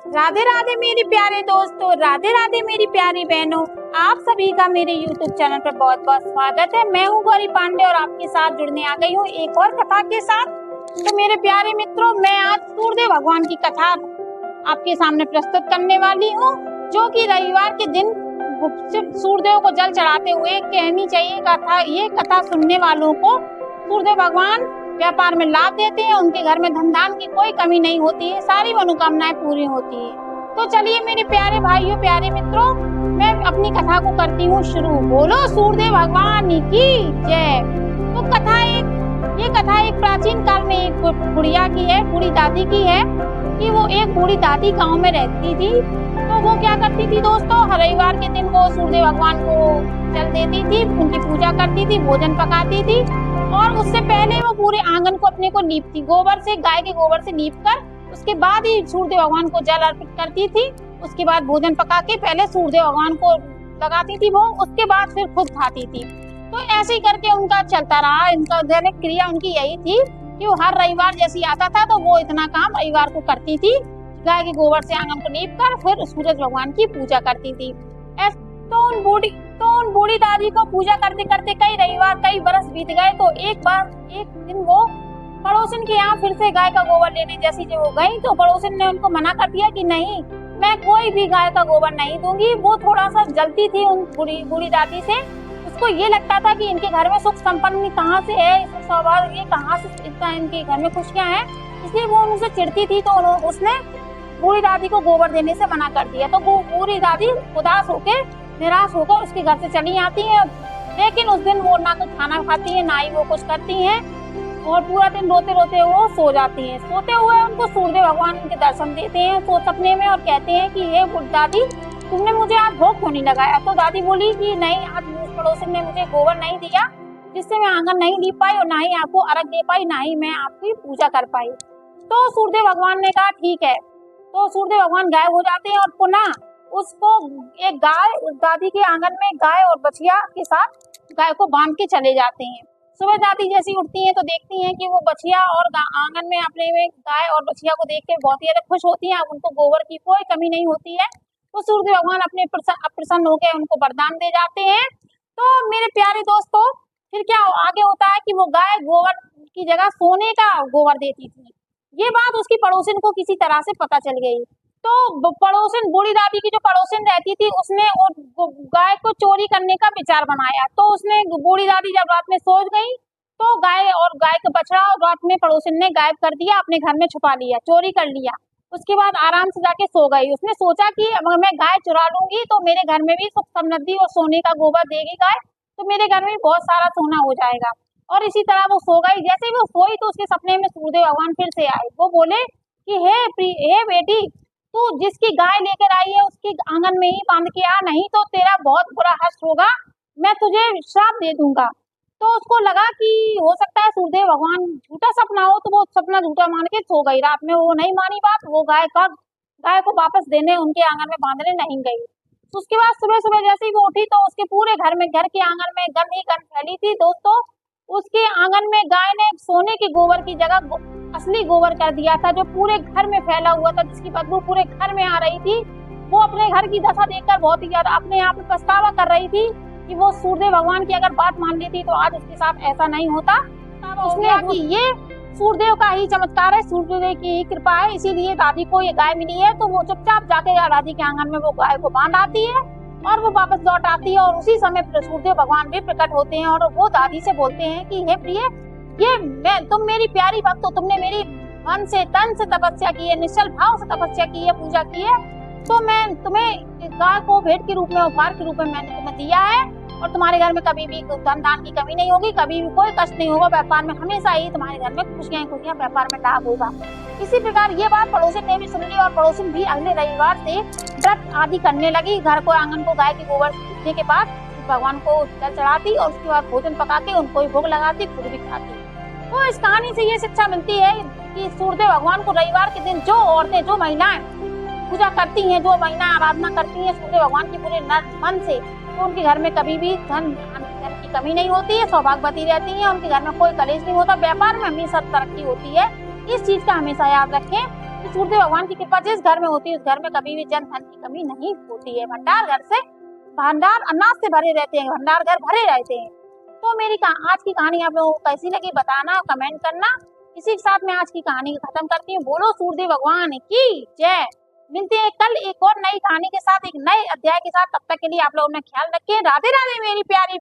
राधे राधे मेरे प्यारे दोस्तों, राधे राधे मेरी प्यारी बहनों। आप सभी का मेरे YouTube चैनल पर बहुत बहुत स्वागत है। मैं हूँ गौरी पांडे और आपके साथ जुड़ने आ गई हूँ एक और कथा के साथ। तो मेरे प्यारे मित्रों, मैं आज सूर्यदेव भगवान की कथा आपके सामने प्रस्तुत करने वाली हूँ, जो कि रविवार के दिन सूर्यदेव को जल चढ़ाते हुए कहनी चाहिए कथा। ये कथा सुनने वालों को सूर्यदेव भगवान व्यापार में लाभ देते हैं, उनके घर में धन धान की कोई कमी नहीं होती है, सारी मनोकामनाएं पूरी होती है। तो चलिए मेरे प्यारे भाइयों, प्यारे मित्रों, मैं अपनी कथा को करती हूँ शुरू। बोलो सूर्यदेव भगवान की जय। तो ये कथा एक प्राचीन काल में एक बुढ़िया की है, बूढ़ी दादी की है कि वो एक बूढ़ी दादी गांव में रहती थी। तो वो क्या करती थी दोस्तों, हर रविवार के दिन वो सूर्यदेव भगवान को जल देती थी, उनकी पूजा करती थी, भोजन पकाती थी और उससे पहले वो पूरे आंगन को अपने को लीपती, गोबर से, गाय के गोबर से लीप कर उसके बाद ही सूर्यदेव भगवान को जल अर्पित करती थी। उसके बाद भोजन पका के पहले सूर्यदेव भगवान को लगाती थी वो, उसके बाद फिर खुद खाती थी। तो ऐसे ही करके उनका चलता रहा। इनका दैनिक क्रिया उनकी यही थी कि वो हर रविवार जैसे आता था तो वो इतना काम रविवार को करती थी, गाय के गोबर से आंगन को लीप कर फिर सूरज भगवान की पूजा करती थी। तो उन बूढ़ी दादी को पूजा करते करते कई रविवार, कई बरस बीत गए। तो एक दिन वो पड़ोसिन के यहाँ फिर से गाय का गोबर लेने जैसी जब वो गई तो पड़ोसिन ने उनको मना कर दिया कि नहीं, मैं कोई भी गाय का गोबर नहीं दूंगी। वो थोड़ा सा जलती थी उन बूढ़ी दादी से। उसको ये लगता था कि इनके घर में सुख संपन्न कहाँ से है, ये कहाँ से इतना इनके घर में खुशियाँ हैं, इसलिए वो उनसे चिढ़ती थी। तो उसने बूढ़ी दादी को गोबर देने से मना कर दिया। तो वो बूढ़ी दादी उदास होकर, निराश होकर उसके घर से चली आती है। लेकिन उस दिन वो ना तो खाना खाती है, ना ही वो कुछ करती हैं और पूरा दिन रोते रोते वो सो जाती हैं। सोते हुए उनको सूर्यदेव भगवान उनके दर्शन देते हैं सपने में और कहते हैं कि हे बूढ़ी दादी, तुमने मुझे आज भोग क्यों नहीं लगाया। तो दादी बोली कि नहीं, आज पड़ोसी ने मुझे गोबर नहीं दिया, जिससे मैं आंगन नहीं लीप पाई और ना ही आपको अर्घ दे पाई, ना ही मैं आपकी पूजा कर पाई। तो सूर्यदेव भगवान ने कहा ठीक है। तो सूर्यदेव भगवान गायब हो जाते हैं और पुनः उसको एक गाय, उस दादी के आंगन में गाय और बछिया के साथ गाय को बांध के चले जाते हैं। सुबह दादी जैसी उठती हैं तो देखती हैं कि वो बछिया और आंगन में अपने में गाय और बछिया को देख के बहुत ही ज्यादा खुश होती हैं। अब उनको गोबर की कोई कमी नहीं होती है। तो सूर्यदेव भगवान अपने प्रसन्न होकर उनको वरदान दे जाते हैं। तो मेरे प्यारे दोस्तों, फिर क्या आगे होता है कि वो गाय गोबर की जगह सोने का गोबर देती थी। ये बात उसकी पड़ोसिन को किसी तरह से पता चल गई। तो पड़ोसिन, बूढ़ी दादी की जो पड़ोसिन रहती थी, उसने गाय को चोरी करने का विचार बनाया। तो उसने, बूढ़ी दादी जब रात में सो गई तो गाय का बछड़ा रात में पड़ोसिन ने गायब कर दिया, अपने घर में छुपा लिया, चोरी कर लिया। उसके बाद आराम से जाके सो गई। उसने सोचा कि अगर मैं गाय चुरा लूंगी तो मेरे घर में भी सुख समृद्धि और सोने का गोबर देगी गाय, तो मेरे घर में बहुत सारा सोना हो जाएगा। और इसी तरह वो सो गई। जैसे ही वो सोई तो उसके सपने में सूर्यदेव भगवान फिर से आए। वो बोले कि हे बेटी, तू जिसकी गाय लेकर आई है उसकी आंगन में ही बांध के आ, नहीं तो तेरा बहुत बुरा हश्र होगा, मैं तुझे श्राप दे दूंगा। तो उसको लगा कि हो सकता है सूर्यदेव भगवान झूठा सपना हो, तो वो सपना झूठा मान के सो गई। रात में वो नहीं मानी बात, वो गाय को वापस देने उनके आंगन में बांधने नहीं गई। तो उसके बाद सुबह सुबह जैसे ही वो उठी तो उसके पूरे घर के आंगन में गंद ही गंद फैली थी। दोस्तों, उसके आंगन में गाय ने सोने के गोबर की जगह असली गोबर कर दिया था, जो पूरे घर में फैला हुआ था, जिसकी बदबू पूरे घर में आ रही थी। वो अपने घर की दशा देखकर बहुत ही ज्यादा अपने आप में पछतावा कर रही थी कि वो सूर्यदेव भगवान की अगर बात मान लेती तो आज उसके साथ ऐसा नहीं होता। उसने कि ये सूर्यदेव का ही चमत्कार है, सूर्यदेव की ही कृपा है, इसीलिए दादी को ये गाय मिली है। तो वो चुपचाप जाके दादी के आंगन में वो गाय को बांध आती है और वो वापस लौट आती है। और उसी समय सूर्यदेव भगवान भी प्रकट होते हैं और वो दादी से बोलते हैं कि हे प्रिय, तुम मेरी प्यारी भक्त हो, तुमने मेरी मन से, तन से तपस्या की है, निश्चल भाव से तपस्या की है, पूजा की है, तो मैं तुम्हें गाय को भेंट के रूप में, उपहार के रूप में मैंने तुम्हें दिया है और तुम्हारे घर में कभी भी धन दान की कमी नहीं होगी, कभी भी कोई कष्ट नहीं होगा, व्यापार में हमेशा ही तुम्हारे घर में खुशियां खुशियां, व्यापार में लाभ होगा। इसी प्रकार ये बात पड़ोसिन ने भी सुन ली और पड़ोसिन भी अगले रविवार से व्रत आदि करने लगी। घर को, आंगन को गाय के गोबर देने के बाद भगवान को जल चढ़ाती और उसके बाद भोजन पका के उनको भी भोग लगाती, खुद भी खाती। तो इस कहानी से ये शिक्षा मिलती है कि सूर्यदेव भगवान को रविवार के दिन जो औरतें, जो महिलाएं पूजा करती हैं, जो महिलाएं आराधना करती हैं सूर्यदेव भगवान की पूरे मन से, तो उनके घर में कभी भी धन की कमी नहीं होती है, सौभाग्यवती रहती है, उनके घर में कोई कलेश नहीं होता, व्यापार में हमेशा तरक्की होती है। इस चीज का हमेशा याद रखें। तो सूर्यदेव भगवान की कृपा जिस घर में होती है उस घर में कभी भी जन धन की कमी नहीं होती है। भंडार अनाज से भरे रहते हैं, भंडार घर भरे रहते हैं। तो मेरी आज की कहानी आप लोगों को कैसी लगी बताना, कमेंट करना। इसी के साथ मैं आज की कहानी को खत्म करती हूँ। बोलो सूर्यदेव भगवान की जय। मिलते हैं कल एक और नई कहानी के साथ, एक नए अध्याय के साथ। तब तक के लिए आप लोग अपना ख्याल रखें। राधे राधे मेरी प्यारी